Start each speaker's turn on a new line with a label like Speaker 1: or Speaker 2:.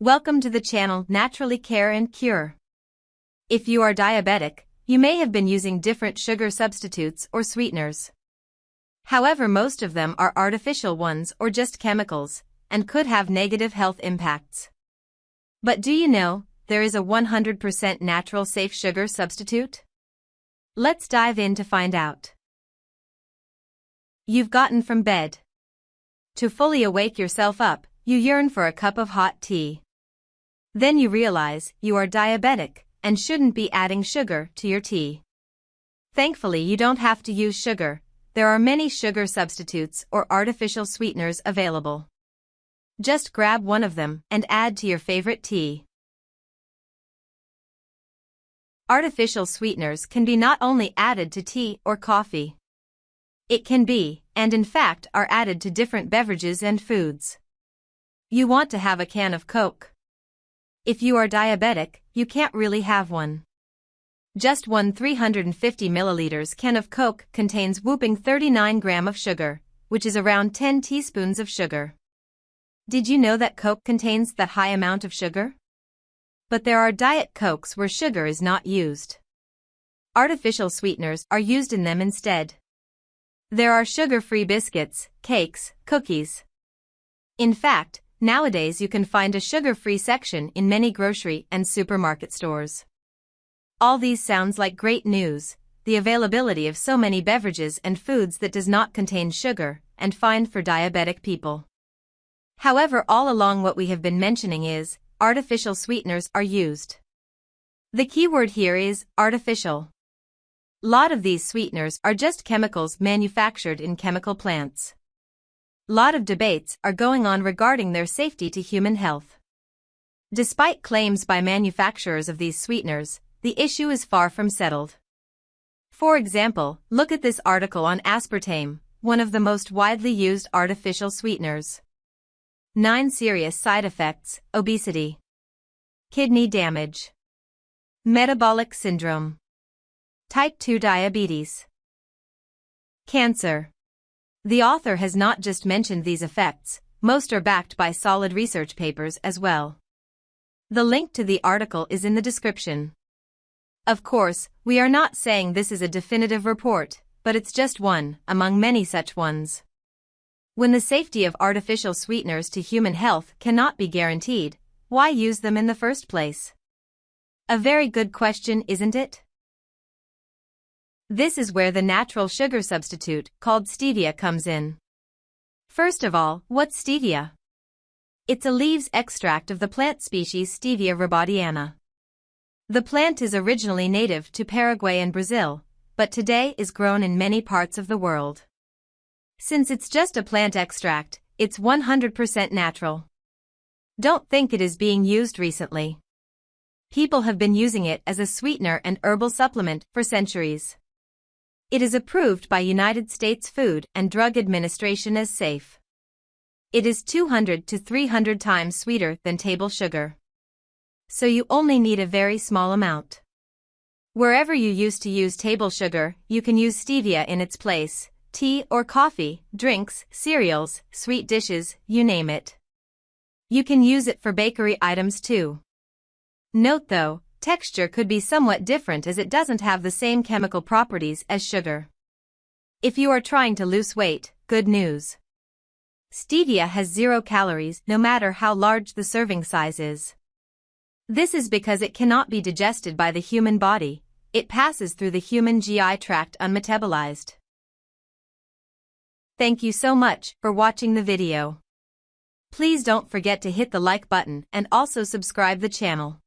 Speaker 1: Welcome to the channel Naturally Care and Cure. If you are diabetic, you may have been using different sugar substitutes or sweeteners. However, most of them are artificial ones or just chemicals, and could have negative health impacts. But do you know, there is a 100% natural safe sugar substitute? Let's dive in to find out. You've gotten from bed. To fully awake yourself up, you yearn for a cup of hot tea. Then you realize you are diabetic and shouldn't be adding sugar to your tea. Thankfully, you don't have to use sugar. There are many sugar substitutes or artificial sweeteners available. Just grab one of them and add to your favorite tea. Artificial sweeteners can be not only added to tea or coffee. It can be, and in fact are added to different beverages and foods. You want to have a can of Coke. If you are diabetic, you can't really have one. Just one 350 milliliters can of Coke contains whopping 39 grams of sugar, which is around 10 teaspoons of sugar. Did you know that Coke contains that high amount of sugar? But there are Diet Cokes where sugar is not used. Artificial sweeteners are used in them instead. There are sugar-free biscuits, cakes, cookies. In fact, nowadays you can find a sugar-free section in many grocery and supermarket stores. All these sounds like great news, the availability of so many beverages and foods that does not contain sugar, and fine for diabetic people. However, all along what we have been mentioning is, artificial sweeteners are used. The key word here is artificial. A lot of these sweeteners are just chemicals manufactured in chemical plants. Lot of debates are going on regarding their safety to human health. Despite claims by manufacturers of these sweeteners, the issue is far from settled. For example, look at this article on aspartame, one of the most widely used artificial sweeteners. 9 serious side effects: obesity, kidney damage, metabolic syndrome, type 2 diabetes, cancer. The author has not just mentioned these effects, most are backed by solid research papers as well. The link to the article is in the description. Of course, we are not saying this is a definitive report, but it's just one among many such ones. When the safety of artificial sweeteners to human health cannot be guaranteed, why use them in the first place? A very good question, isn't it? This is where the natural sugar substitute, called Stevia, comes in. First of all, what's Stevia? It's a leaves extract of the plant species Stevia rebaudiana. The plant is originally native to Paraguay and Brazil, but today is grown in many parts of the world. Since it's just a plant extract, it's 100% natural. Don't think it is being used recently. People have been using it as a sweetener and herbal supplement for centuries. It is approved by United States Food and Drug Administration as safe. It is 200 to 300 times sweeter than table sugar. So you only need a very small amount. Wherever you used to use table sugar, you can use Stevia in its place: tea or coffee, drinks, cereals, sweet dishes, you name it. You can use it for bakery items too. Note though, texture could be somewhat different as it doesn't have the same chemical properties as sugar. If you are trying to lose weight, good news. Stevia has 0 calories no matter how large the serving size is. This is because it cannot be digested by the human body, it passes through the human GI tract unmetabolized. Thank you so much for watching the video. Please don't forget to hit the like button and also subscribe the channel.